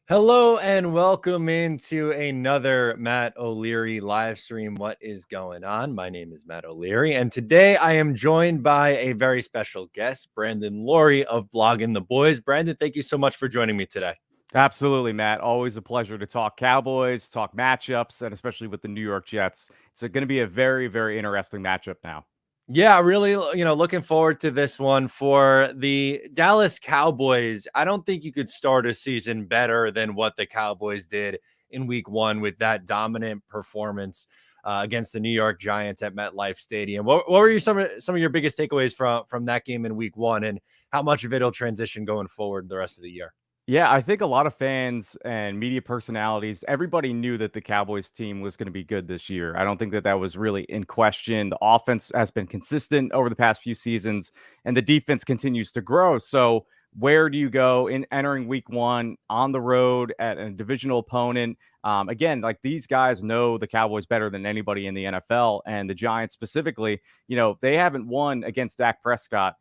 Hello and welcome into another Matt O'Leary live stream. What is going on? My name is Matt O'Leary, and today I am joined by a very special guest, Brandon Loree of Blogging the Boys. Brandon, thank you so much for joining me today. Absolutely, Matt. Always a pleasure to talk Cowboys, talk matchups, and especially with the New York Jets. It's going to be a very, very interesting matchup now. Yeah, really, looking forward to this one for the Dallas Cowboys. I don't think you could start a season better than what the Cowboys did in week one with that dominant performance against the New York Giants at MetLife Stadium. What were some of your biggest takeaways from that game in week one, and how much of it will transition going forward the rest of the year? Yeah, I think a lot of fans and media personalities, everybody knew that the Cowboys team was going to be good this year. I don't think that that was really in question. The offense has been consistent over the past few seasons, and the defense continues to grow. So, where do you go in entering week one on the road at a divisional opponent? Again, like these guys know the Cowboys better than anybody in the NFL, and the Giants specifically, they haven't won against Dak Prescott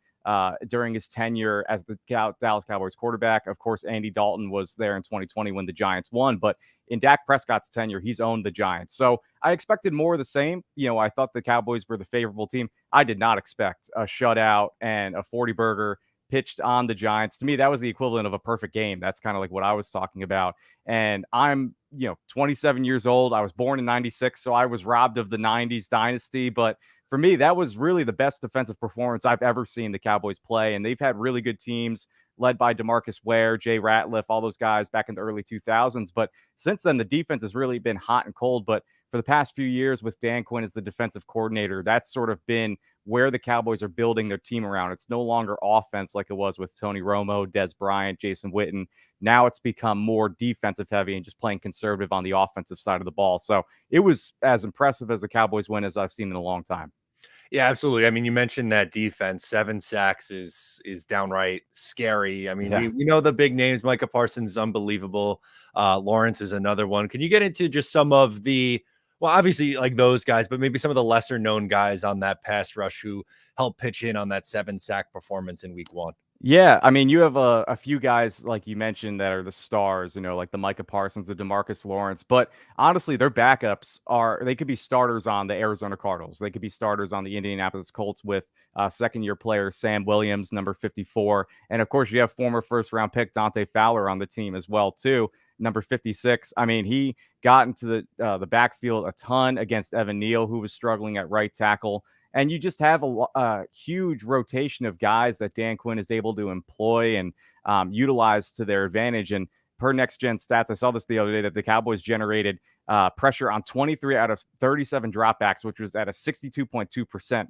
during his tenure as the Dallas Cowboys quarterback. Of course, Andy Dalton was there in 2020 when the Giants won, but in Dak Prescott's tenure, he's owned the Giants. So I expected more of the same. I thought the Cowboys were the favorable team. I did not expect a shutout and a 40 burger pitched on the Giants. To me, that was the equivalent of a perfect game. That's kind of like what I was talking about. And I'm, 27 years old. I was born in 96, so I was robbed of the 90s dynasty, but for me, that was really the best defensive performance I've ever seen the Cowboys play. And they've had really good teams led by DeMarcus Ware, Jay Ratliff, all those guys back in the early 2000s. But since then, the defense has really been hot and cold. But for the past few years with Dan Quinn as the defensive coordinator, that's sort of been where the Cowboys are building their team around. It's no longer offense like it was with Tony Romo, Des Bryant, Jason Witten. Now it's become more defensive heavy and just playing conservative on the offensive side of the ball. So it was as impressive as a Cowboys win as I've seen in a long time. Yeah, absolutely. I mean, you mentioned that defense. 7 sacks is downright scary. I mean, Yeah. we know the big names. Micah Parsons is unbelievable. Lawrence is another one. Can you get into just some of the, well, obviously like those guys, but maybe some of the lesser known guys on that pass rush who helped pitch in on that 7 sack performance in week one? Yeah, I mean, you have a few guys like you mentioned that are the stars, like the Micah Parsons, the DeMarcus Lawrence. But honestly, their backups they could be starters on the Arizona Cardinals. They could be starters on the Indianapolis Colts with second-year player Sam Williams, number 54, and of course you have former first-round pick Dante Fowler on the team as well too, number 56. I mean, he got into the backfield a ton against Evan Neal, who was struggling at right tackle. And you just have a huge rotation of guys that Dan Quinn is able to employ and utilize to their advantage. And per next gen stats, I saw this the other day that the Cowboys generated pressure on 23 out of 37 dropbacks, which was at a 62.2%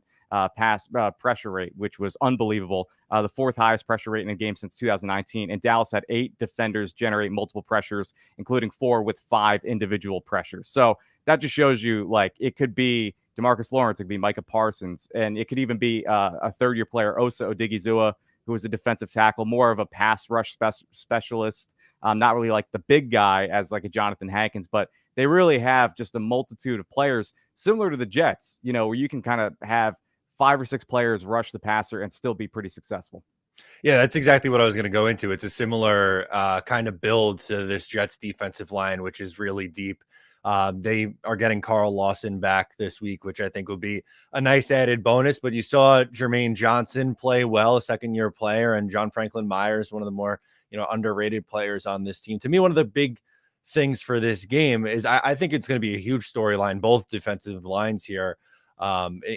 pass pressure rate, which was unbelievable. The fourth highest pressure rate in a game since 2019. And Dallas had 8 defenders generate multiple pressures, including 4 with 5 individual pressures. So that just shows you like it could be DeMarcus Lawrence, it could be Micah Parsons, and it could even be a third-year player, Osa Odigizua, who was a defensive tackle, more of a pass rush specialist, not really like the big guy as like a Jonathan Hankins, but they really have just a multitude of players similar to the Jets, where you can kind of have 5 or 6 players rush the passer and still be pretty successful. Yeah, that's exactly what I was going to go into. It's a similar kind of build to this Jets defensive line, which is really deep. They are getting Carl Lawson back this week, which I think will be a nice added bonus. But you saw Jermaine Johnson play well, a second-year player, and John Franklin Myers, one of the more underrated players on this team. To me, one of the big things for this game is I think it's going to be a huge storyline, both defensive lines here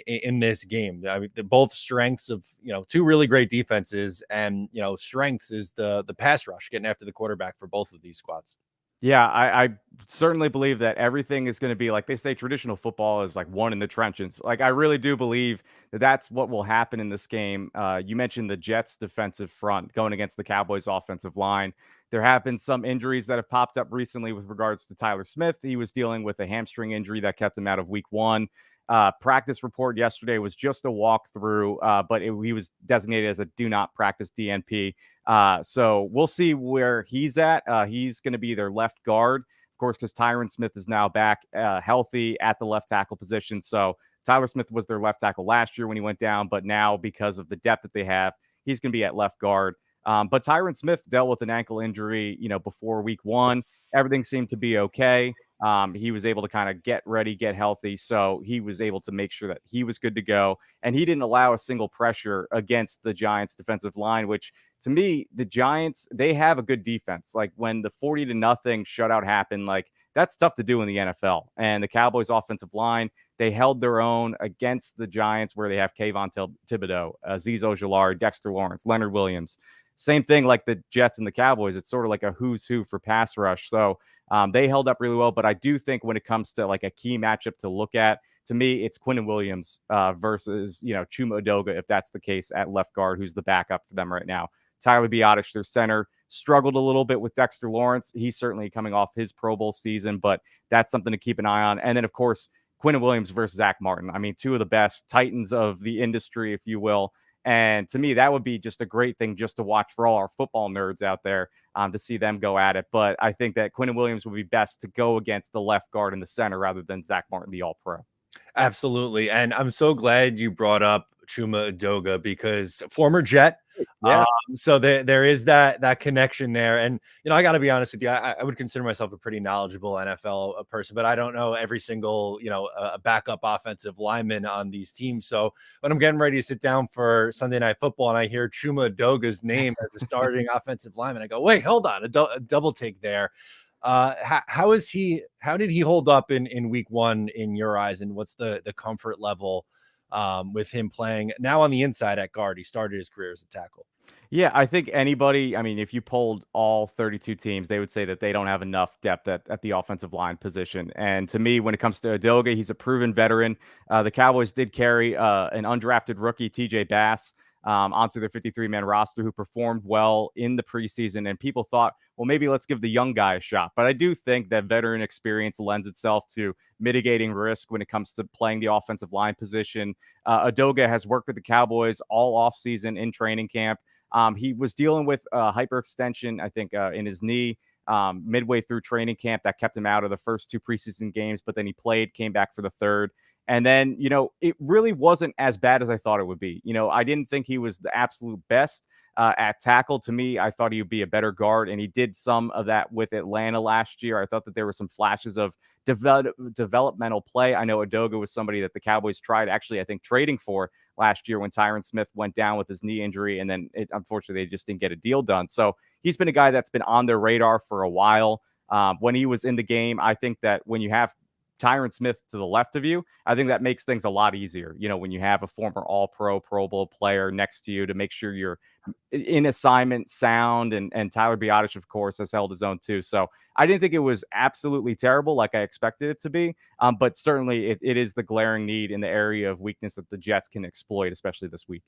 in this game. I mean, both strengths of two really great defenses, and strengths is the pass rush, getting after the quarterback for both of these squads. Yeah, I certainly believe that everything is going to be like they say traditional football is like won in the trenches. Like I really do believe that that's what will happen in this game. You mentioned the Jets defensive front going against the Cowboys offensive line. There have been some injuries that have popped up recently with regards to Tyler Smith. He was dealing with a hamstring injury that kept him out of week one. Practice report yesterday was just a walkthrough, but he was designated as a do not practice DNP. So we'll see where he's at. He's going to be their left guard, of course, because Tyron Smith is now back healthy at the left tackle position. So Tyler Smith was their left tackle last year when he went down, but now because of the depth that they have, he's going to be at left guard. But Tyron Smith dealt with an ankle injury, before week 1. Everything seemed to be okay. He was able to kind of get ready, get healthy. So he was able to make sure that he was good to go. And he didn't allow a single pressure against the Giants defensive line, which to me, the Giants, they have a good defense. Like when the 40-0 shutout happened, like that's tough to do in the NFL. And the Cowboys offensive line, they held their own against the Giants, where they have Kayvon Thibodeau, Azeez Ojulari, Dexter Lawrence, Leonard Williams. Same thing like the Jets and the Cowboys. It's sort of like a who's who for pass rush. So they held up really well. But I do think when it comes to like a key matchup to look at, to me, it's Quinnen Williams versus, Chuma Edoga, if that's the case, at left guard, who's the backup for them right now. Tyler Biadasz, their center, struggled a little bit with Dexter Lawrence. He's certainly coming off his Pro Bowl season, but that's something to keep an eye on. And then, of course, Quinnen Williams versus Zach Martin. I mean, two of the best titans of the industry, if you will. And to me, that would be just a great thing just to watch for all our football nerds out there, to see them go at it. But I think that Quinnen Williams would be best to go against the left guard in the center rather than Zach Martin, the All-Pro. Absolutely. And I'm so glad you brought up Chuma Edoga, because former Jet. Yeah. So there is that connection there. And, I got to be honest with you, I would consider myself a pretty knowledgeable NFL person, but I don't know every single, a backup offensive lineman on these teams. So when I'm getting ready to sit down for Sunday Night Football and I hear Chuma Edoga's name as the starting offensive lineman, I go, wait, hold on, a double take there. How did he hold up in week 1 in your eyes, and what's the comfort level with him playing now on the inside at guard? He started his career as a tackle. Yeah, I think anybody, I mean, if you polled all 32 teams, they would say that they don't have enough depth at the offensive line position. And to me, when it comes to Edoga, he's a proven veteran. The Cowboys did carry an undrafted rookie, TJ Bass, onto their 53-man roster, who performed well in the preseason. And people thought, well, maybe let's give the young guy a shot. But I do think that veteran experience lends itself to mitigating risk when it comes to playing the offensive line position. Edoga has worked with the Cowboys all offseason in training camp. He was dealing with hyperextension, I think, in his knee midway through training camp that kept him out of the first 2 preseason games, but then he played, came back for the third. And then, it really wasn't as bad as I thought it would be. I didn't think he was the absolute best at tackle. To me, I thought he would be a better guard, and he did some of that with Atlanta last year. I thought that there were some flashes of developmental play. I know Edoga was somebody that the Cowboys tried, actually, I think, trading for last year when Tyron Smith went down with his knee injury, and then unfortunately, they just didn't get a deal done. So he's been a guy that's been on their radar for a while. When he was in the game, I think that when you have Tyron Smith to the left of you, I think that makes things a lot easier. When you have a former All-Pro, Pro Bowl player next to you to make sure you're in assignment sound, and Tyler Biadasz, of course, has held his own too. So I didn't think it was absolutely terrible like I expected it to be, but certainly it is the glaring need in the area of weakness that the Jets can exploit, especially this week.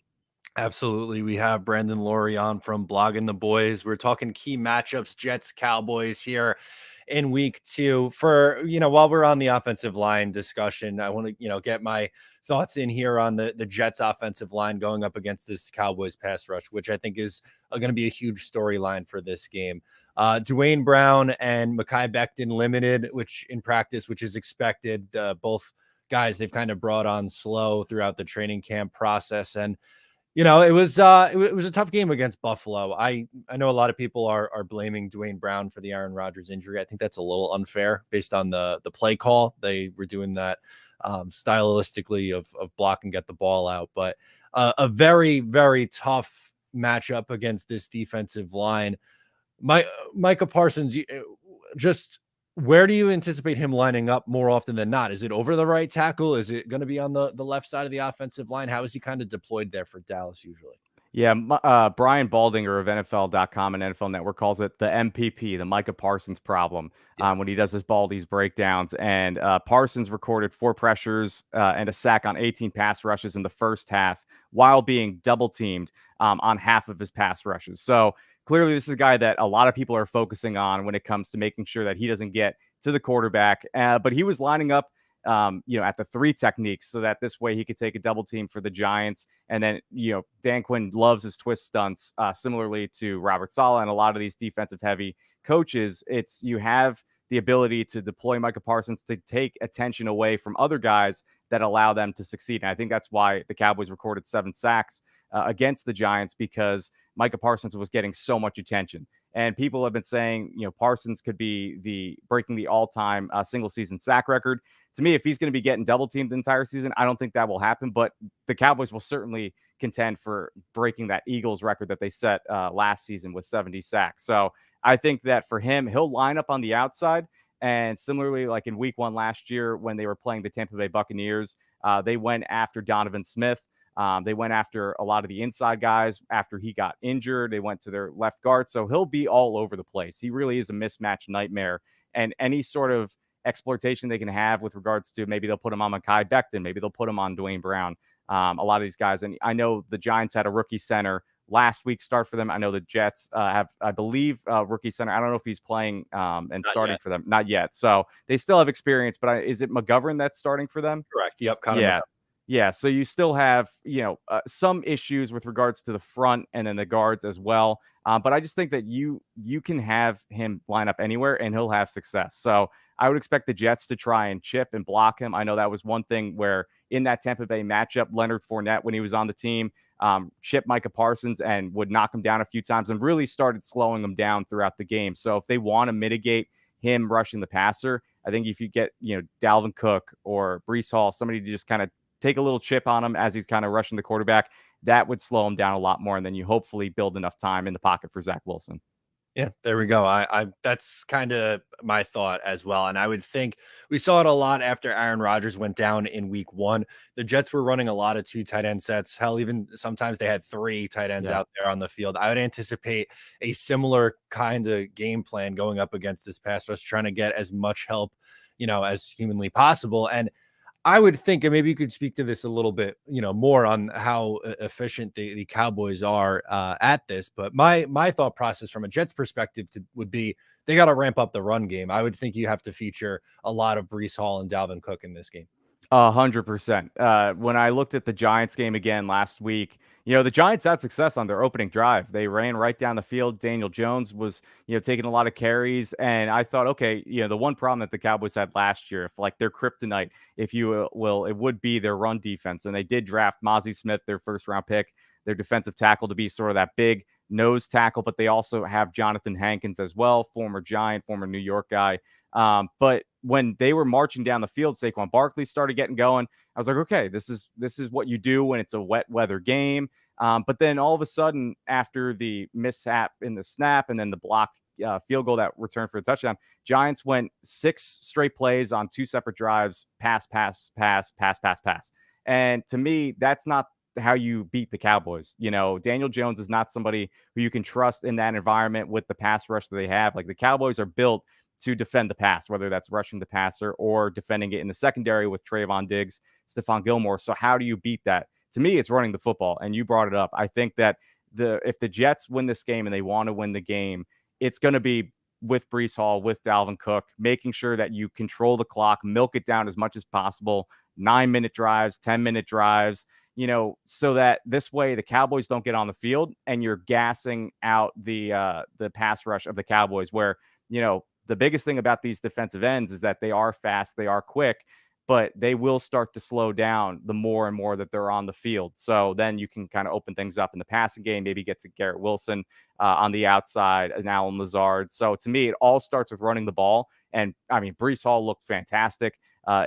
Absolutely. We have Brandon Loree on from Blogging the Boys. We're talking key matchups, Jets, Cowboys here in week 2. For, while we're on the offensive line discussion, I want to, get my thoughts in here on the Jets offensive line going up against this Cowboys pass rush, which I think is going to be a huge storyline for this game. Dwayne Brown and Mekhi Becton limited, which in practice, which is expected. Both guys they've kind of brought on slow throughout the training camp process. And it was a tough game against Buffalo. I know a lot of people are blaming Dwayne Brown for the Aaron Rodgers injury. I think that's a little unfair based on the play call. They were doing that stylistically of block and get the ball out, but a very, very tough matchup against this defensive line. Micah Parsons, just where do you anticipate him lining up more often than not? Is it over the right tackle? Is it going to be on the left side of the offensive line? How is he kind of deployed there for Dallas usually? Yeah, Brian Baldinger of NFL.com and NFL Network calls it the MPP, the Micah Parsons problem, when he does his Baldy's breakdowns. And Parsons recorded 4 pressures and a sack on 18 pass rushes in the first half, while being double teamed on half of his pass rushes. So clearly, this is a guy that a lot of people are focusing on when it comes to making sure that he doesn't get to the quarterback. But he was lining up at the 3 techniques, so that this way he could take a double team for the Giants. And then, Dan Quinn loves his twist stunts, similarly to Robert Saleh and a lot of these defensive heavy coaches. It's you have the ability to deploy Micah Parsons to take attention away from other guys that allow them to succeed. And I think that's why the Cowboys recorded 7 sacks against the Giants because Micah Parsons was getting so much attention. And people have been saying, Parsons could be breaking the all-time single season sack record. To me, if he's going to be getting double teamed the entire season, I don't think that will happen. But the Cowboys will certainly contend for breaking that Eagles record that they set last season with 70 sacks. So I think that for him, he'll line up on the outside. And similarly, like in week 1 last year, when they were playing the Tampa Bay Buccaneers, they went after Donovan Smith. They went after a lot of the inside guys after he got injured. They went to their left guard. So he'll be all over the place. He really is a mismatch nightmare. And any sort of exploitation they can have with regards to maybe they'll put him on Mekhi Becton, maybe they'll put him on Dwayne Brown. A lot of these guys. And I know the Giants had a rookie center last week start for them. I know the Jets have, I believe, rookie center. I don't know if he's playing and Not starting yet. for them. Not yet. So they still have experience, but is it McGovern that's starting for them? Correct. Yep. Connor Yeah. McGovern. Yeah, so you still have, some issues with regards to the front and then the guards as well. But I just think that you can have him line up anywhere and he'll have success. So I would expect the Jets to try and chip and block him. I know that was one thing where in that Tampa Bay matchup, Leonard Fournette, when he was on the team, chipped Micah Parsons and would knock him down a few times and really started slowing him down throughout the game. So if they want to mitigate him rushing the passer, I think if you get, Dalvin Cook or Breece Hall, somebody to just kind of take a little chip on him as he's kind of rushing the quarterback, that would slow him down a lot more. And then you hopefully build enough time in the pocket for Zach Wilson. Yeah, there we go. I that's kind of my thought as well. And I would think we saw it a lot after Aaron Rodgers went down in week 1. The Jets were running a lot of 2 tight end sets. Hell, even sometimes they had 3 tight ends out there on the field. I would anticipate a similar kind of game plan going up against this pass rush, trying to get as much help, as humanly possible. And I would think, and maybe you could speak to this a little bit, more on how efficient the Cowboys are at this. But my thought process from a Jets perspective would be they got to ramp up the run game. I would think you have to feature a lot of Breece Hall and Dalvin Cook in this game. 100%. When I looked at the Giants game again last week, the Giants had success on their opening drive. They ran right down the field. Daniel Jones was, taking a lot of carries. And I thought, okay, the one problem that the Cowboys had last year, if like their kryptonite, if you will, it would be their run defense. And they did draft Mozzie Smith, their first round pick, their defensive tackle, to be sort of that big nose tackle. But they also have Jonathan Hankins as well, former Giant, former New York guy. But when they were marching down the field, Saquon Barkley started getting going. I was like, okay, this is what you do when it's a wet weather game. But then all of a sudden, after the mishap in the snap and then the blocked field goal that returned for a touchdown, Giants went 6 straight plays on 2 separate drives, pass. And to me, that's not how you beat the Cowboys. Daniel Jones is not somebody who you can trust in that environment with the pass rush that they have. Like the Cowboys are built to defend the pass, whether that's rushing the passer or defending it in the secondary with Trayvon Diggs, Stephon Gilmore. So how do you beat that? To me, it's running the football. And you brought it up. I think that if the Jets win this game and they want to win the game, it's going to be with Breece Hall, with Dalvin Cook, making sure that you control the clock, milk it down as much as possible, 9-minute drives, 10-minute drives, so that this way the Cowboys don't get on the field and you're gassing out the pass rush of the Cowboys, where, the biggest thing about these defensive ends is that they are fast, they are quick, but they will start to slow down the more and more that they're on the field. So then you can kind of open things up in the passing game, maybe get to Garrett Wilson on the outside and Allen Lazard. So to me, it all starts with running the ball. And I mean, Breece Hall looked fantastic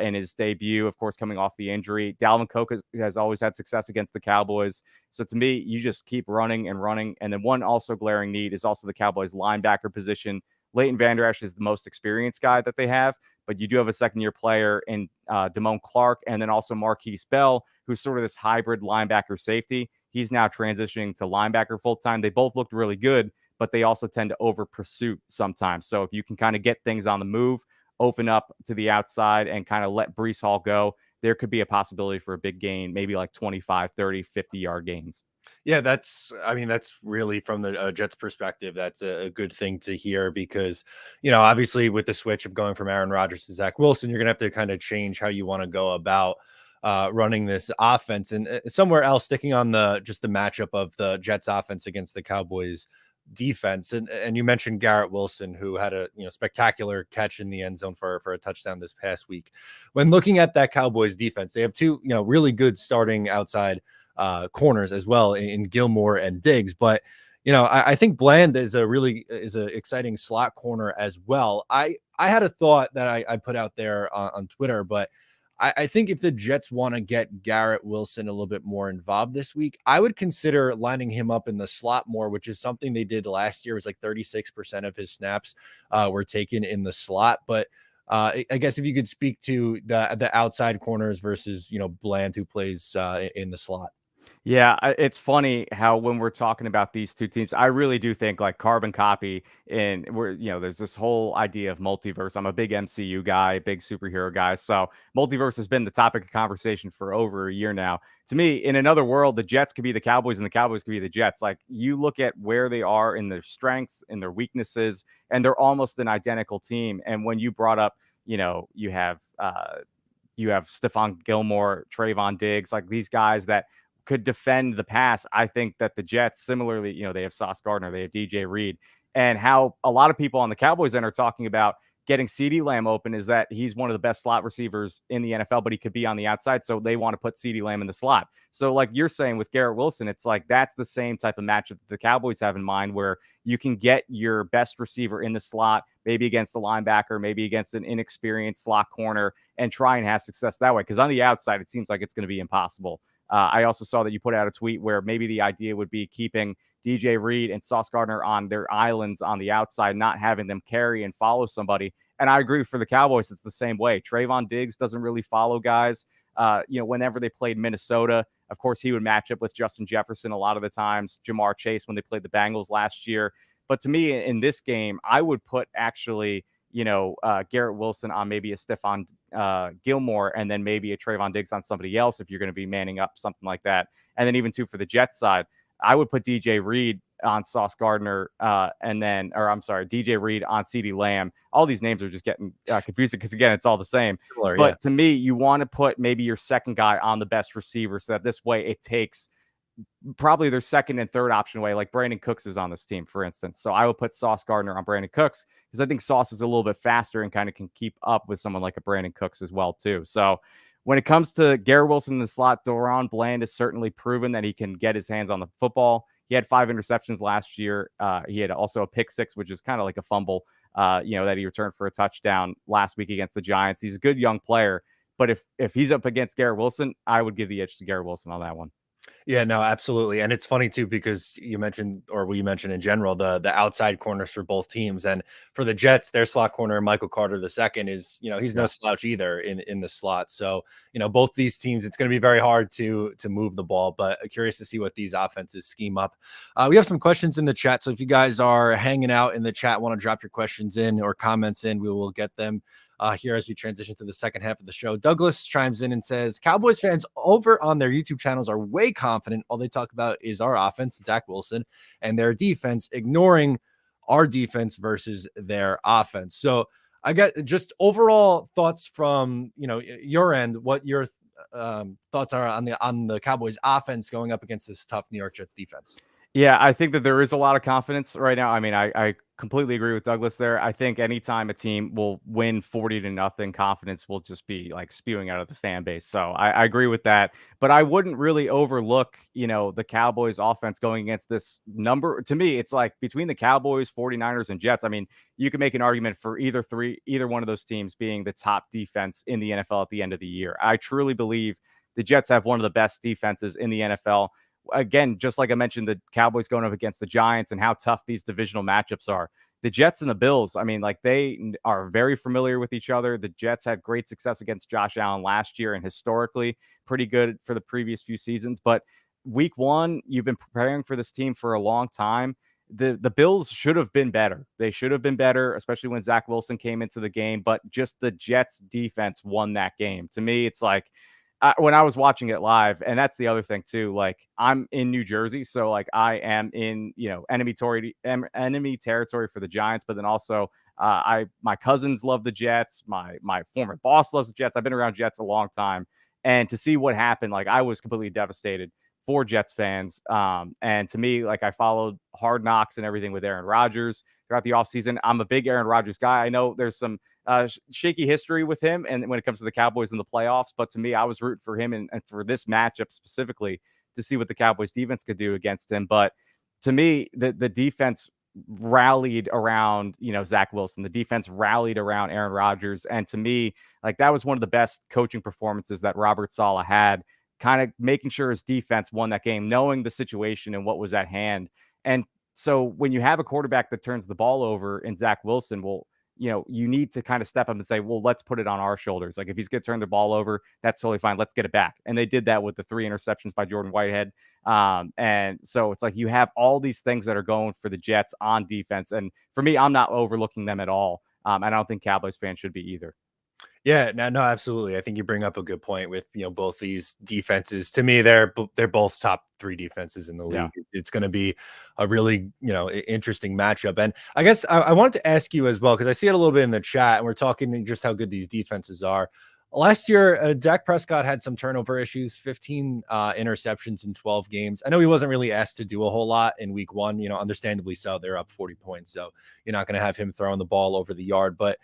in his debut, of course, coming off the injury. Dalvin Cook has always had success against the Cowboys. So to me, you just keep running and running. And then one also glaring need is also the Cowboys linebacker position. Leighton Vander Esch is the most experienced guy that they have, but you do have a second-year player in Damone Clark, and then also Marquise Bell, who's sort of this hybrid linebacker safety. He's now transitioning to linebacker full-time. They both looked really good, but they also tend to over-pursuit sometimes. So if you can kind of get things on the move, open up to the outside, and kind of let Breece Hall go, there could be a possibility for a big gain, maybe like 25, 30, 50-yard gains. Yeah, that's really from the Jets perspective. That's a good thing to hear because, obviously with the switch of going from Aaron Rodgers to Zach Wilson, you're going to have to kind of change how you want to go about running this offense. And somewhere else, sticking on the matchup of the Jets offense against the Cowboys defense. And you mentioned Garrett Wilson, who had a spectacular catch in the end zone for a touchdown this past week. When looking at that Cowboys defense, they have 2 really good starting outside corners as well in Gilmore and Diggs. But I think Bland is an exciting slot corner as well. I had a thought that I put out there on Twitter, but I think if the Jets want to get Garrett Wilson a little bit more involved this week, I would consider lining him up in the slot more, which is something they did last year. It was like 36% of his snaps were taken in the slot. But I guess if you could speak to the outside corners versus Bland, who plays in the slot. Yeah, it's funny how when we're talking about these two teams, I really do think like carbon copy, and there's this whole idea of multiverse. I'm a big MCU guy, big superhero guy, so multiverse has been the topic of conversation for over a year now. To me, in another world, the Jets could be the Cowboys and the Cowboys could be the Jets. Like, you look at where they are in their strengths and their weaknesses, and they're almost an identical team. And when you brought up, you have Stephon Gilmore, Trayvon Diggs, like these guys that could defend the pass. I think that the Jets, similarly, they have Sauce Gardner, they have DJ Reed, and how a lot of people on the Cowboys end are talking about getting CeeDee Lamb open is that he's one of the best slot receivers in the NFL, but he could be on the outside. So they want to put CeeDee Lamb in the slot. So like you're saying with Garrett Wilson, it's like that's the same type of matchup that the Cowboys have in mind, where you can get your best receiver in the slot, maybe against the linebacker, maybe against an inexperienced slot corner, and try and have success that way. Because on the outside, it seems like it's going to be impossible. I also saw that you put out a tweet where maybe the idea would be keeping DJ Reed and Sauce Gardner on their islands on the outside, not having them carry and follow somebody. And I agree, for the Cowboys, it's the same way. Trayvon Diggs doesn't really follow guys. Whenever they played Minnesota, of course, he would match up with Justin Jefferson a lot of the times, Jamar Chase when they played the Bengals last year. But to me, in this game, I would put actually Garrett Wilson on maybe a Stephon Gilmore, and then maybe a Trayvon Diggs on somebody else if you're going to be manning up, something like that. And then even too, for the Jets side, I would put DJ Reed on Sauce Gardner, DJ Reed on CeeDee Lamb. All these names are just getting confusing because, again, it's all the same. Similar, but yeah. to me, you want to put maybe your second guy on the best receiver, so that this way it takes probably their second and third option away, like Brandon Cooks is on this team, for instance. So I would put Sauce Gardner on Brandon Cooks because I think Sauce is a little bit faster and kind of can keep up with someone like a Brandon Cooks as well, too. So when it comes to Garrett Wilson in the slot, Doron Bland has certainly proven that he can get his hands on the football. He had 5 interceptions last year. He had also a pick six, which is kind of like a fumble, that he returned for a touchdown last week against the Giants. He's a good young player, but if he's up against Garrett Wilson, I would give the edge to Garrett Wilson on that one. Yeah, no, absolutely. And it's funny too, because you mentioned, or we mentioned in general, the outside corners for both teams. And for the Jets, their slot corner, Michael Carter II, is, he's no slouch either in the slot. So, both these teams, it's going to be very hard to move the ball, but curious to see what these offenses scheme up. We have some questions in the chat. So if you guys are hanging out in the chat, want to drop your questions in or comments in, we will get them here as we transition to the second half of the show. Douglas chimes in and says, Cowboys fans over on their YouTube channels are way confident. All they talk about is our offense, Zach Wilson, and their defense, ignoring our defense versus their offense. So I got just overall thoughts from, your end, what your thoughts are on the Cowboys offense going up against this tough New York Jets defense. Yeah, I think that there is a lot of confidence right now. I mean, I completely agree with Douglas there. I think anytime a team will win 40-0, confidence will just be like spewing out of the fan base. So I agree with that. But I wouldn't really overlook, the Cowboys offense going against this number. To me, it's like between the Cowboys, 49ers, and Jets. I mean, you can make an argument for either one of those teams being the top defense in the NFL at the end of the year. I truly believe the Jets have one of the best defenses in the NFL. Again, just like I mentioned, the Cowboys going up against the Giants and how tough these divisional matchups are. The Jets and the Bills, I mean, like, they are very familiar with each other. The Jets had great success against Josh Allen last year and historically pretty good for the previous few seasons. But week one, you've been preparing for this team for a long time. The Bills should have been better. They should have been better, especially when Zach Wilson came into the game. But just the Jets defense won that game. To me, it's like, when I was watching it live, and that's the other thing too, like, I'm in New Jersey, so like I am in, enemy territory for the Giants, but then also my cousins love the Jets. My former boss loves the Jets. I've been around Jets a long time, and to see what happened, like, I was completely devastated for Jets fans. And to me, like, I followed Hard Knocks and everything with Aaron Rodgers throughout the offseason. I'm a big Aaron Rodgers guy. I know there's some shaky history with him and when it comes to the Cowboys in the playoffs, but to me, I was rooting for him and for this matchup specifically to see what the Cowboys defense could do against him. But to me, the defense rallied around, Zach Wilson. The defense rallied around Aaron Rodgers. And to me, like, that was one of the best coaching performances that Robert Saleh had, kind of making sure his defense won that game, knowing the situation and what was at hand. And so when you have a quarterback that turns the ball over in Zach Wilson, well, you need to kind of step up and say, well, let's put it on our shoulders. Like, if he's going to turn the ball over, that's totally fine. Let's get it back. And they did that with the 3 interceptions by Jordan Whitehead. And so it's like you have all these things that are going for the Jets on defense. And for me, I'm not overlooking them at all. And I don't think Cowboys fans should be either. Yeah, no, absolutely. I think you bring up a good point with, both these defenses. To me, they're both top 3 defenses in the league. Yeah. It's going to be a really, interesting matchup. And I guess I wanted to ask you as well, because I see it a little bit in the chat, and we're talking just how good these defenses are. Last year, Dak Prescott had some turnover issues, 15 interceptions in 12 games. I know he wasn't really asked to do a whole lot in week 1, understandably so. They're up 40 points, so you're not going to have him throwing the ball over the yard. But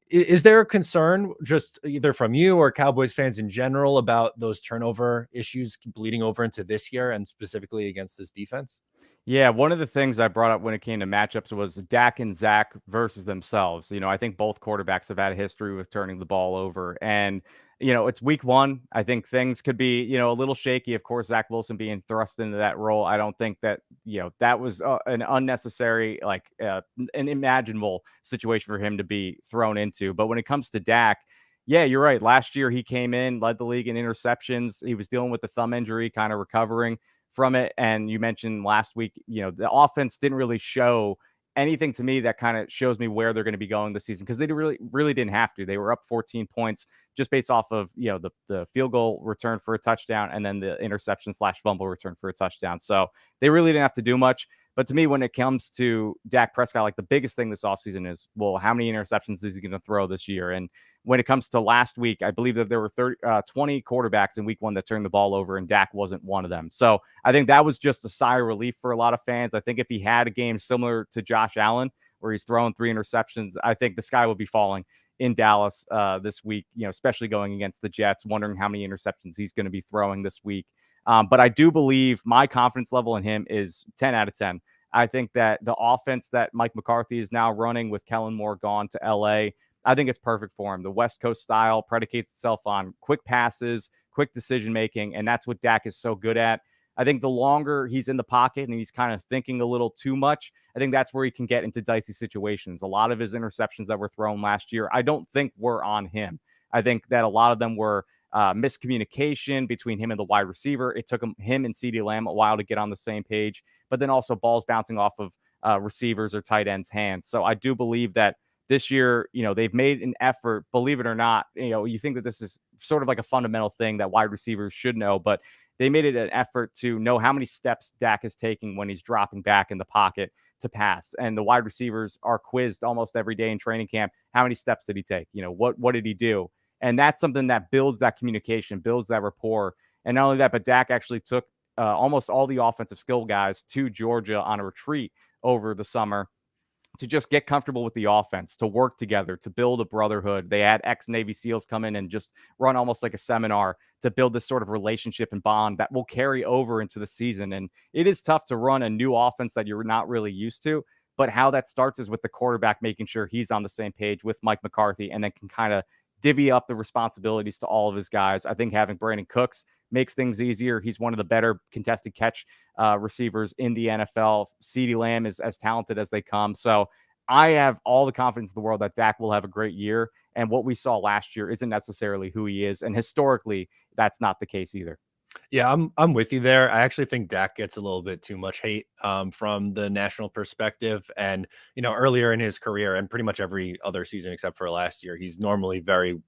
is there a concern, just either from you or Cowboys fans in general, about those turnover issues bleeding over into this year and specifically against this defense? Yeah, one of the things I brought up when it came to matchups was Dak and Zach versus themselves. I think both quarterbacks have had a history with turning the ball over. And, it's week 1. I think things could be, a little shaky. Of course, Zach Wilson being thrust into that role. I don't think that, that was an unnecessary, an imaginable situation for him to be thrown into. But when it comes to Dak, yeah, you're right. Last year, he came in, led the league in interceptions. He was dealing with the thumb injury, kind of recovering from it. And you mentioned last week, the offense didn't really show anything to me that kind of shows me where they're going to be going this season, because they really didn't have to. They were up 14 points just based off of, the field goal return for a touchdown and then the interception / fumble return for a touchdown. So they really didn't have to do much. But to me, when it comes to Dak Prescott, like, the biggest thing this offseason is, well, how many interceptions is he going to throw this year? And when it comes to last week, I believe that there were 20 quarterbacks in week 1 that turned the ball over, and Dak wasn't one of them. So I think that was just a sigh of relief for a lot of fans. I think if he had a game similar to Josh Allen, where he's throwing 3 interceptions, I think the sky will be falling in Dallas this week, especially going against the Jets, wondering how many interceptions he's going to be throwing this week. But I do believe my confidence level in him is 10 out of 10. I think that the offense that Mike McCarthy is now running with Kellen Moore gone to LA, I think it's perfect for him. The West Coast style predicates itself on quick passes, quick decision-making, and that's what Dak is so good at. I think the longer he's in the pocket and he's kind of thinking a little too much, I think that's where he can get into dicey situations. A lot of his interceptions that were thrown last year, I don't think were on him. I think that a lot of them were miscommunication between him and the wide receiver. It took him and CeeDee Lamb a while to get on the same page, but then also balls bouncing off of receivers or tight ends' hands. So I do believe that this year, they've made an effort, believe it or not. You think that this is sort of like a fundamental thing that wide receivers should know, but they made it an effort to know how many steps Dak is taking when he's dropping back in the pocket to pass. And the wide receivers are quizzed almost every day in training camp. How many steps did he take? What did he do? And that's something that builds that communication, builds that rapport. And not only that, but Dak actually took almost all the offensive skill guys to Georgia on a retreat over the summer to just get comfortable with the offense, to work together, to build a brotherhood. They had ex-Navy SEALs come in and just run almost like a seminar to build this sort of relationship and bond that will carry over into the season. And it is tough to run a new offense that you're not really used to, but how that starts is with the quarterback making sure he's on the same page with Mike McCarthy, and then can kind of divvy up the responsibilities to all of his guys. I think having Brandon Cooks makes things easier. He's one of the better contested catch receivers in the NFL. CeeDee Lamb is as talented as they come. So I have all the confidence in the world that Dak will have a great year. And what we saw last year isn't necessarily who he is. And historically, that's not the case either. Yeah, I'm with you there. I actually think Dak gets a little bit too much hate from the national perspective. And, earlier in his career and pretty much every other season except for last year, he's normally very,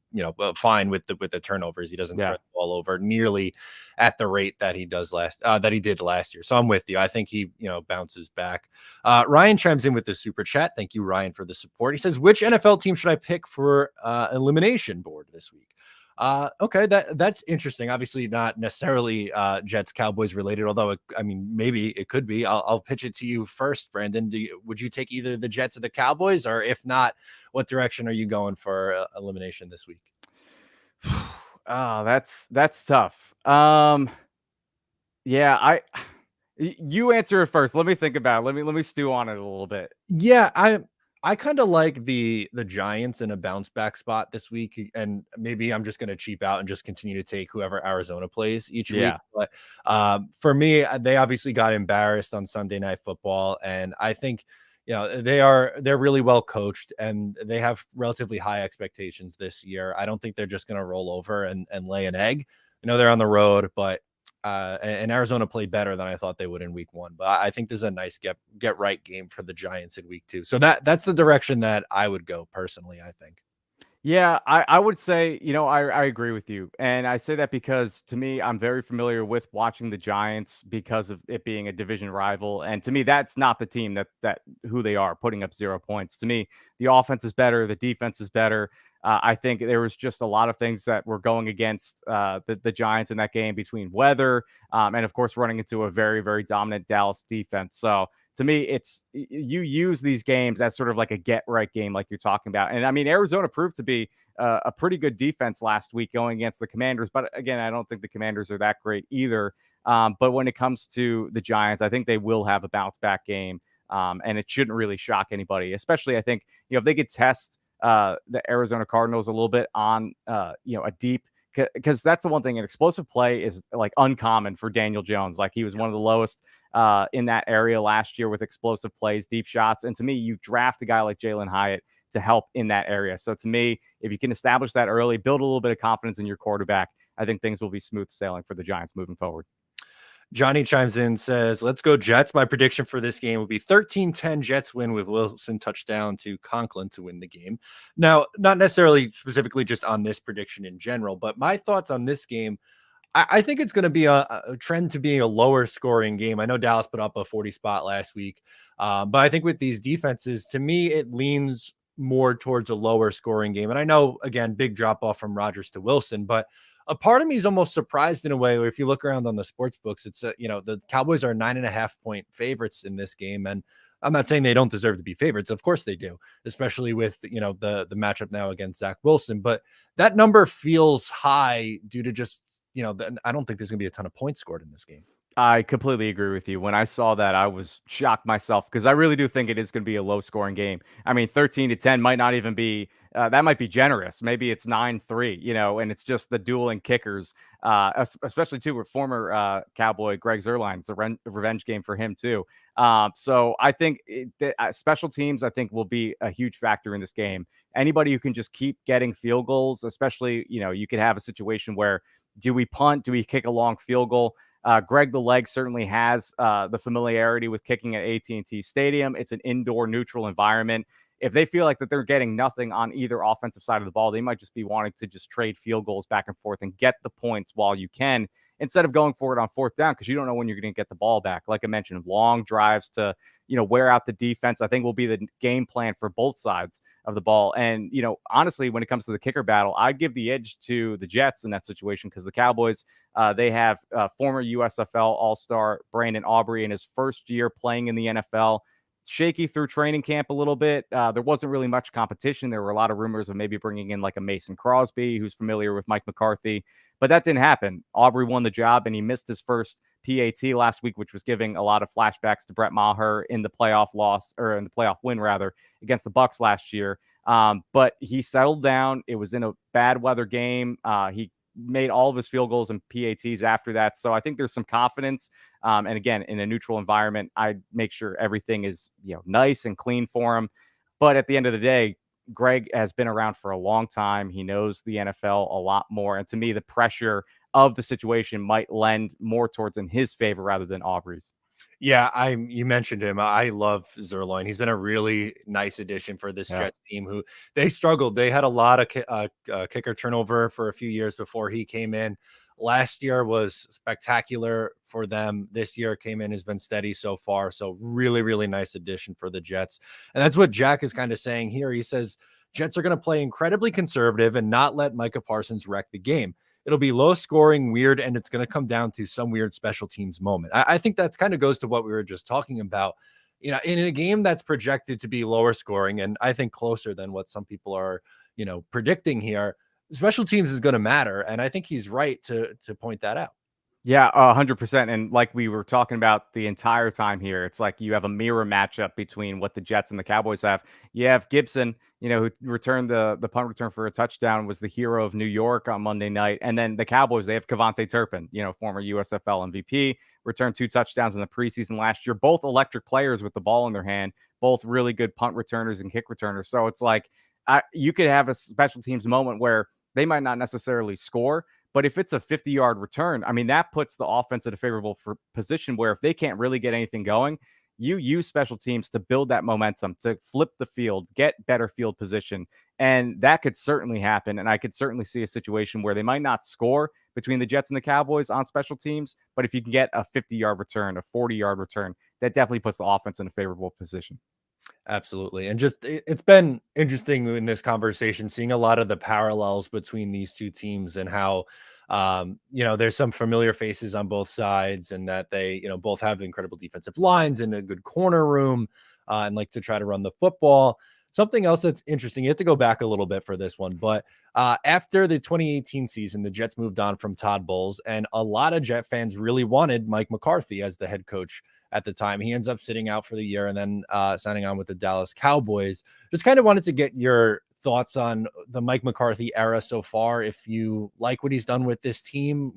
fine with the turnovers. He doesn't turn the ball over nearly at the rate that he did last year. So I'm with you. I think he, bounces back. Ryan chimes in with the super chat. Thank you, Ryan, for the support. He says, which NFL team should I pick for elimination board this week? Okay, that's interesting. Obviously, not necessarily Jets Cowboys related, although maybe it could be. I'll pitch it to you first, Brandon. Would you take either the Jets or the Cowboys, or if not, what direction are you going for elimination this week? Oh, that's tough. Yeah, you answer it first. Let me think about it. Let me stew on it a little bit. Yeah, I kind of like the Giants in a bounce back spot this week, and maybe I'm just going to cheap out and just continue to take whoever Arizona plays each week. Yeah. But for me, they obviously got embarrassed on Sunday Night Football, and I think they're really well coached, and they have relatively high expectations this year. I don't think they're just going to roll over and lay an egg. I know they're on the road, but and Arizona played better than I thought they would in week one. But I think this is a nice get right game for the Giants in week two. So that's the direction that I would go personally, I think. Yeah, I would say, I agree with you. And I say that because to me, I'm very familiar with watching the Giants because of it being a division rival. And to me, that's not the team that who they are, putting up 0 points. To me, the offense is better, the defense is better. I think there was just a lot of things that were going against the Giants in that game between weather and, of course, running into a very, very dominant Dallas defense. So to me, it's you use these games as sort of like a get right game, like you're talking about. And I mean, Arizona proved to be a pretty good defense last week going against the Commanders. But again, I don't think the Commanders are that great either. But when it comes to the Giants, I think they will have a bounce back game. And it shouldn't really shock anybody, especially I think, if they could test the Arizona Cardinals a little bit on, a deep, because that's the one thing. An explosive play is like uncommon for Daniel Jones. Like he was one of the lowest in that area last year with explosive plays, deep shots. And to me, you draft a guy like Jalen Hyatt to help in that area. So to me, if you can establish that early, build a little bit of confidence in your quarterback, I think things will be smooth sailing for the Giants moving forward. Johnny chimes in, says, let's go Jets. My prediction for this game will be 13-10 Jets win with Wilson touchdown to Conklin to win the game. Now, not necessarily specifically just on this prediction in general, but my thoughts on this game, I think it's going to be a trend to being a lower scoring game. I know Dallas put up a 40 spot last week, but I think with these defenses, to me, it leans more towards a lower scoring game. And I know, again, big drop off from Rodgers to Wilson, but a part of me is almost surprised in a way. Where if you look around on the sports books, it's the Cowboys are 9.5 point favorites in this game, and I'm not saying they don't deserve to be favorites. Of course they do, especially with the matchup now against Zach Wilson. But that number feels high due to just I don't think there's going to be a ton of points scored in this game. I completely agree with you. When I saw that, I was shocked myself because I really do think it is going to be a low scoring game. I mean, 13-10 might not even be, that might be generous. Maybe it's 9-3, and it's just the dueling kickers, especially too with former Cowboy Greg Zuerlein. It's a revenge game for him too. So I think special teams, I think, will be a huge factor in this game. Anybody who can just keep getting field goals, especially, you could have a situation where do we punt? Do we kick a long field goal? Greg the Leg certainly has the familiarity with kicking at AT&T Stadium. It's an indoor neutral environment. If they feel like that they're getting nothing on either offensive side of the ball, they might just be wanting to just trade field goals back and forth and get the points while you can, instead of going for it on fourth down, because you don't know when you're going to get the ball back. Like I mentioned, long drives to, wear out the defense, I think will be the game plan for both sides of the ball. And, honestly, when it comes to the kicker battle, I'd give the edge to the Jets in that situation because the Cowboys, they have former USFL All-Star Brandon Aubrey in his first year playing in the NFL. Shaky through training camp a little bit. There wasn't really much competition. There were a lot of rumors of maybe bringing in like a Mason Crosby, who's familiar with Mike McCarthy, but that didn't happen. Aubrey won the job, and he missed his first PAT last week, which was giving a lot of flashbacks to Brett Maher in the playoff loss, or in the playoff win rather, against the Bucs last year. But he settled down. It was in a bad weather game. He made all of his field goals and PATs after that. So I think there's some confidence. And again, in a neutral environment, I make sure everything is, nice and clean for him. But at the end of the day, Greg has been around for a long time. He knows the NFL a lot more. And to me, the pressure of the situation might lend more towards in his favor rather than Aubrey's. Yeah, you mentioned him. I love Zuerlein. He's been a really nice addition for this Yeah. Jets team who they struggled. They had a lot of kicker turnover for a few years before he came in. Last year was spectacular for them. This year came in, has been steady so far. So really, really nice addition for the Jets. And that's what Jack is kind of saying here. He says Jets are going to play incredibly conservative and not let Micah Parsons wreck the game. It'll be low scoring, weird, and it's going to come down to some weird special teams moment. I think that's kind of goes to what we were just talking about. In a game that's projected to be lower scoring, and I think closer than what some people are, predicting here, special teams is going to matter. And I think he's right to point that out. Yeah, 100%. And like we were talking about the entire time here, it's like you have a mirror matchup between what the Jets and the Cowboys have. You have Gibson, who returned the punt return for a touchdown, was the hero of New York on Monday night. And then the Cowboys, they have Kevontae Turpin, former USFL MVP, returned 2 touchdowns in the preseason last year. Both electric players with the ball in their hand, both really good punt returners and kick returners. So it's like you could have a special teams moment where they might not necessarily score, but if it's a 50-yard return, I mean, that puts the offense in a favorable position where if they can't really get anything going, you use special teams to build that momentum, to flip the field, get better field position. And that could certainly happen. And I could certainly see a situation where they might not score between the Jets and the Cowboys on special teams. But if you can get a 50-yard return, a 40-yard return, that definitely puts the offense in a favorable position. Absolutely. And just it's been interesting in this conversation seeing a lot of the parallels between these two teams and how there's some familiar faces on both sides and that they, both have incredible defensive lines and a good corner room and like to try to run the football. Something else that's interesting, you have to go back a little bit for this one, but after the 2018 season, the Jets moved on from Todd Bowles, and a lot of Jet fans really wanted Mike McCarthy as the head coach at the time. He ends up sitting out for the year and then signing on with the Dallas Cowboys. Just kind of wanted to get your thoughts on the Mike McCarthy era so far. If you like what he's done with this team,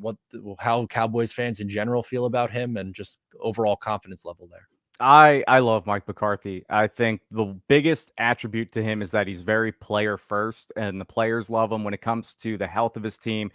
how Cowboys fans in general feel about him, and just overall confidence level there. I love Mike McCarthy. I think the biggest attribute to him is that he's very player first, and the players love him. When it comes to the health of his team,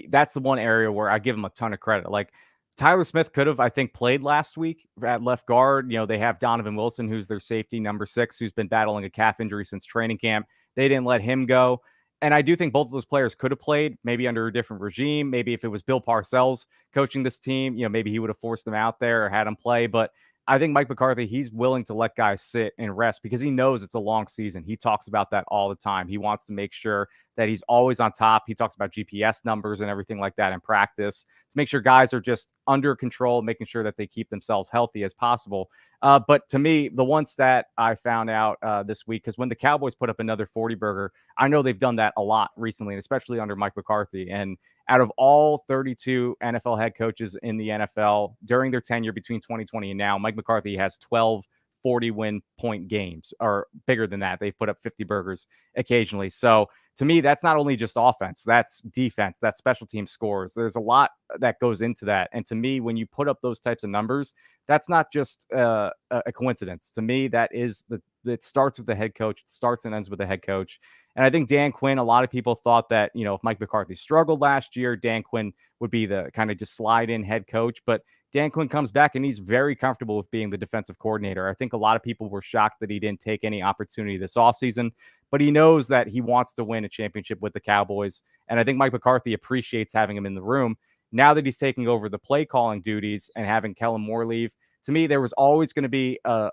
that's the one area where I give him a ton of credit. Like Tyler Smith could have, I think, played last week at left guard. They have Donovan Wilson, who's their safety number 6, who's been battling a calf injury since training camp. They didn't let him go. And I do think both of those players could have played maybe under a different regime. Maybe if it was Bill Parcells coaching this team, maybe he would have forced them out there or had them play. But I think Mike McCarthy, he's willing to let guys sit and rest because he knows it's a long season. He talks about that all the time. He wants to make sure that he's always on top. He talks about GPS numbers and everything like that in practice to make sure guys are just under control, making sure that they keep themselves healthy as possible. But to me, the one stat I found out this week, because when the Cowboys put up another 40 burger, I know they've done that a lot recently, and especially under Mike McCarthy. And out of all 32 NFL head coaches in the NFL during their tenure between 2020 and now, Mike McCarthy has 12 40-win point games, or bigger than that. They've put up 50 burgers occasionally. So to me, that's not only just offense, that's defense, that's special team scores. There's a lot that goes into that. And to me, when you put up those types of numbers, that's not just a coincidence. To me, it starts with the head coach. It starts and ends with the head coach. And I think Dan Quinn, a lot of people thought that, if Mike McCarthy struggled last year, Dan Quinn would be the kind of just slide in head coach. But Dan Quinn comes back and he's very comfortable with being the defensive coordinator. I think a lot of people were shocked that he didn't take any opportunity this offseason, but he knows that he wants to win a championship with the Cowboys. And I think Mike McCarthy appreciates having him in the room. Now that he's taking over the play calling duties and having Kellen Moore leave, to me, there was always going to be a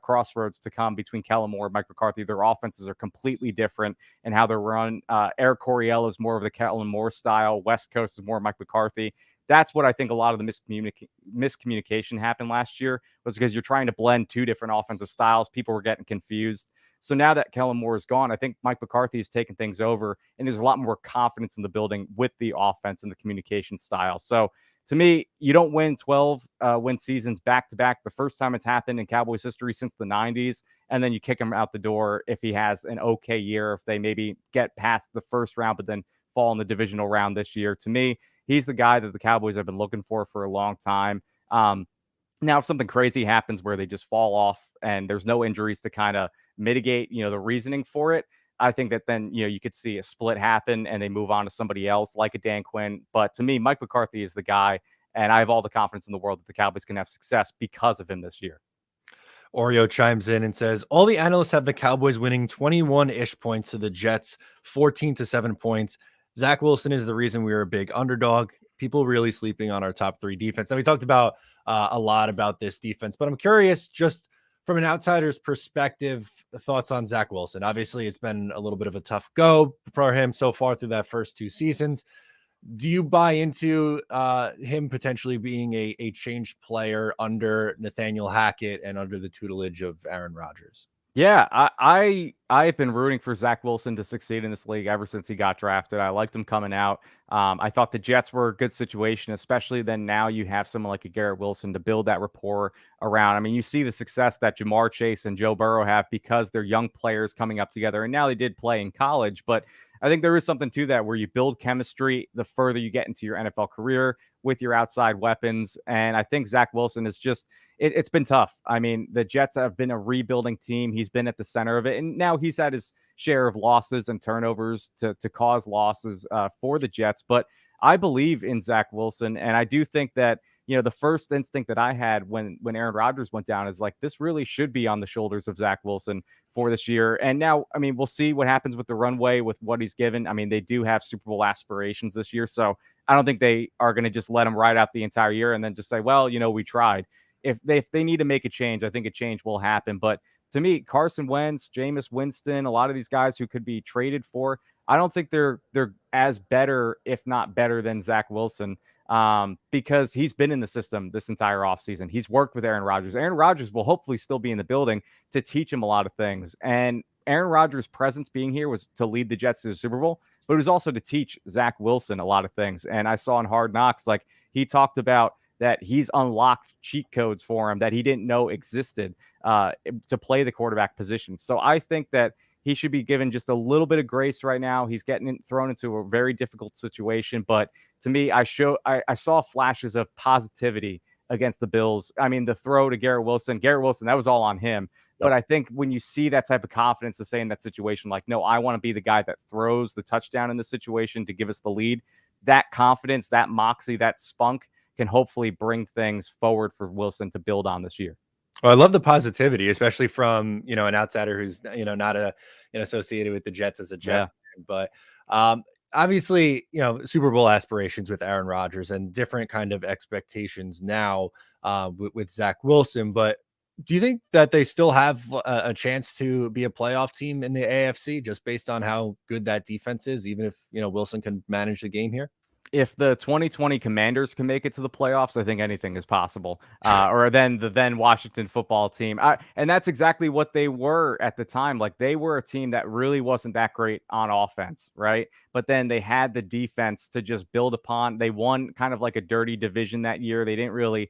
crossroads to come between Kellen Moore and Mike McCarthy. Their offenses are completely different in how they're run. Eric Coryell is more of the Kellen Moore style. West Coast is more Mike McCarthy. That's what I think a lot of the miscommunication happened last year, was because you're trying to blend two different offensive styles. People were getting confused. So now that Kellen Moore is gone, I think Mike McCarthy is taking things over, and there's a lot more confidence in the building with the offense and the communication style. So to me, you don't win 12 win seasons back to back. The first time it's happened in Cowboys history since the 90s, and then you kick him out the door if he has an okay year, if they maybe get past the first round but then fall in the divisional round this year. To me, he's the guy that the Cowboys have been looking for a long time. Now, if something crazy happens where they just fall off and there's no injuries to kind of mitigate, the reasoning for it, I think that then, you could see a split happen and they move on to somebody else like a Dan Quinn. But to me, Mike McCarthy is the guy, and I have all the confidence in the world that the Cowboys can have success because of him this year. Oreo chimes in and says, all the analysts have the Cowboys winning 21-ish points to the Jets, 14-7 points. Zach Wilson is the reason we were a big underdog. People really sleeping on our top 3 defense. Now, we talked about a lot about this defense, but I'm curious, just from an outsider's perspective, thoughts on Zach Wilson. Obviously, it's been a little bit of a tough go for him so far through that first 2 seasons. Do you buy into him potentially being a changed player under Nathaniel Hackett and under the tutelage of Aaron Rodgers? Yeah, I have been rooting for Zach Wilson to succeed in this league ever since he got drafted. I liked him coming out. I thought the Jets were a good situation, especially then now you have someone like a Garrett Wilson to build that rapport around. I mean, you see the success that Jamar Chase and Joe Burrow have because they're young players coming up together. And now they did play in college, but I think there is something to that where you build chemistry the further you get into your NFL career with your outside weapons. And I think Zach Wilson is just it's been tough. I mean, the Jets have been a rebuilding team. He's been at the center of it, and now he's had his share of losses and turnovers to cause losses for the Jets. But I believe in Zach Wilson, and I do think that the first instinct that I had when Aaron Rodgers went down is like this really should be on the shoulders of Zach Wilson for this year. And now, I mean, we'll see what happens with the runway with what he's given. I mean, they do have Super Bowl aspirations this year, so I don't think they are going to just let him ride out the entire year and then just say, well, we tried. If they need to make a change, I think a change will happen. But to me, Carson Wentz, Jameis Winston, a lot of these guys who could be traded for, I don't think they're as better, if not better, than Zach Wilson. Because he's been in the system this entire offseason. He's worked with Aaron Rodgers. Aaron Rodgers will hopefully still be in the building to teach him a lot of things. And Aaron Rodgers' presence being here was to lead the Jets to the Super Bowl, but it was also to teach Zach Wilson a lot of things. And I saw in Hard Knocks, like he talked about that he's unlocked cheat codes for him that he didn't know existed to play the quarterback position. So I think that he should be given just a little bit of grace right now. He's getting thrown into a very difficult situation, but to me, I saw flashes of positivity against the Bills. I mean, the throw to Garrett Wilson, that was all on him. But I think when you see that type of confidence to say in that situation, like, no, I want to be the guy that throws the touchdown in this situation to give us the lead, that confidence, that moxie, that spunk can hopefully bring things forward for Wilson to build on this year. Well, I love the positivity, especially from an outsider who's not associated with the Jets as a Jet Yeah. fan. But obviously, Super Bowl aspirations with Aaron Rodgers and different kind of expectations now with Zach Wilson. But do you think that they still have a chance to be a playoff team in the AFC just based on how good that defense is, even if Wilson can manage the game here? If the 2020 Commanders can make it to the playoffs, I think anything is possible. Or then the then Washington football team. And that's exactly what they were at the time. Like they were a team that really wasn't that great on offense, right? But then they had the defense to just build upon. They won kind of like a dirty division that year. They didn't really,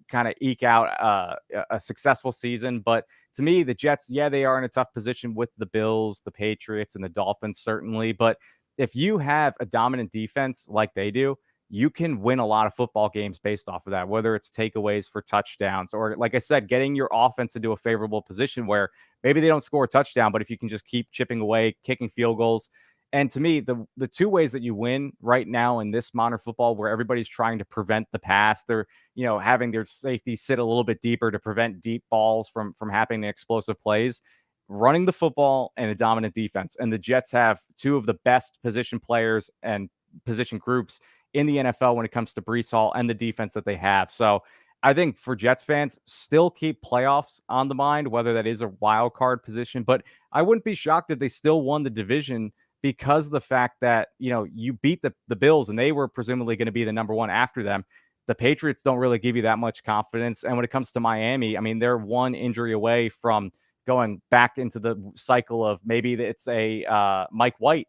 kind of eke out a successful season. But to me, the Jets, yeah, they are in a tough position with the Bills, the Patriots, and the Dolphins, certainly. But if you have a dominant defense like they do, you can win a lot of football games based off of that, whether it's takeaways for touchdowns or, like I said, getting your offense into a favorable position where maybe they don't score a touchdown, but if you can just keep chipping away, kicking field goals. And to me, the two ways that you win right now in this modern football where everybody's trying to prevent the pass, they're, having their safety sit a little bit deeper to prevent deep balls from happening in explosive plays, running the football and a dominant defense. And the Jets have two of the best position players and position groups in the NFL when it comes to Breece Hall and the defense that they have. So I think for Jets fans, still keep playoffs on the mind, whether that is a wild card position. But I wouldn't be shocked if they still won the division because of the fact that, you beat the Bills and they were presumably going to be the number one after them. The Patriots don't really give you that much confidence. And when it comes to Miami, I mean, they're one injury away from going back into the cycle of maybe it's a Mike White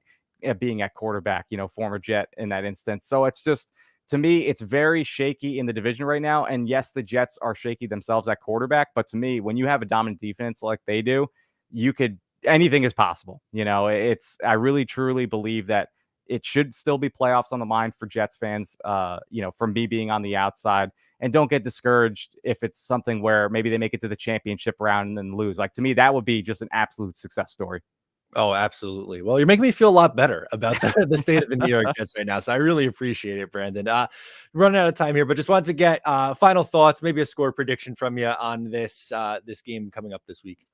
being at quarterback, former Jet in that instance. So it's just, to me, it's very shaky in the division right now. And yes, the Jets are shaky themselves at quarterback. But to me, when you have a dominant defense like they do, anything is possible. I really truly believe that it should still be playoffs on the mind for Jets fans, from me being on the outside. And don't get discouraged if it's something where maybe they make it to the championship round and then lose. Like, to me, that would be just an absolute success story. Oh, absolutely. Well, you're making me feel a lot better about the state of the New York Jets right now. So I really appreciate it, Brandon. Running out of time here, but just wanted to get final thoughts, maybe a score prediction from you on this game coming up this week.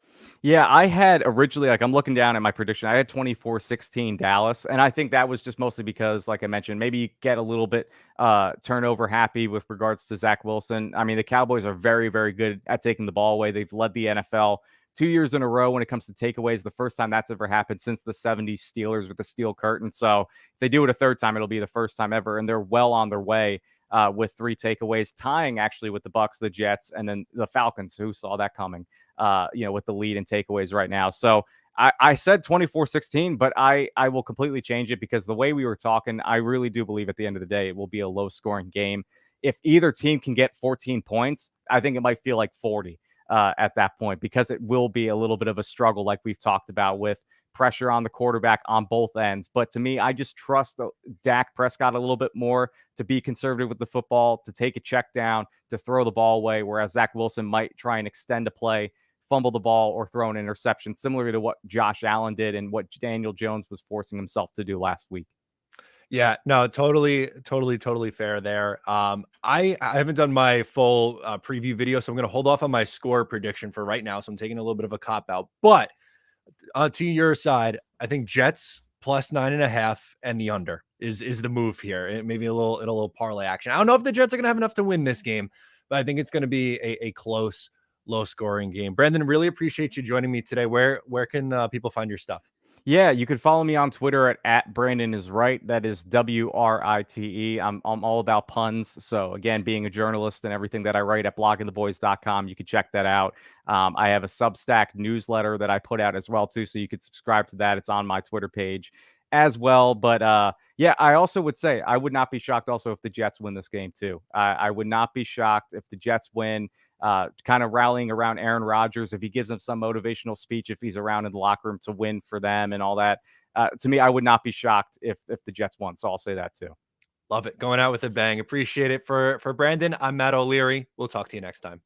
Yeah, I had originally, like, I'm looking down at my prediction. I had 24-16 Dallas. And I think that was just mostly because, like I mentioned, maybe you get a little bit turnover happy with regards to Zach Wilson. I mean, the Cowboys are very, very good at taking the ball away. They've led the NFL 2 years in a row when it comes to takeaways. The first time that's ever happened since the 70s Steelers with the steel curtain. So if they do it a third time, it'll be the first time ever. And they're well on their way with 3 takeaways, tying actually with the Bucks, the Jets, and then the Falcons. Who saw that coming? With the lead in takeaways right now. So I said 24-16, but I will completely change it because the way we were talking, I really do believe at the end of the day it will be a low scoring game. If either team can get 14 points, I think it might feel like 40 at that point, because it will be a little bit of a struggle, like we've talked about, with pressure on the quarterback on both ends. But to me, I just trust Dak Prescott a little bit more to be conservative with the football, to take a check down, to throw the ball away, whereas Zach Wilson might try and extend a play, fumble the ball, or throw an interception, similar to what Josh Allen did and what Daniel Jones was forcing himself to do last week. Yeah, no, totally fair there. I haven't done my full preview video, so I'm going to hold off on my score prediction for right now. So I'm taking a little bit of a cop out, but to your side, I think Jets plus 9.5 and the under is the move here. It maybe a little parlay action. I don't know if the Jets are going to have enough to win this game, but I think it's going to be a close, low scoring game. Brandon, really appreciate you joining me today. Where can people find your stuff? Yeah, you can follow me on Twitter at Brandon is right. That is WRITE. I'm all about puns. So again, being a journalist and everything that I write at bloggingtheboys.com, you can check that out. I have a Substack newsletter that I put out as well too, so you can subscribe to that. It's on my Twitter page as well. But yeah, I also would say I would not be shocked also if the Jets win this game too. I would not be shocked if the Jets win. Kind of rallying around Aaron Rodgers, if he gives them some motivational speech, if he's around in the locker room to win for them and all that. To me, I would not be shocked if the Jets won. So I'll say that too. Love it. Going out with a bang. Appreciate it. For Brandon, I'm Matt O'Leary. We'll talk to you next time.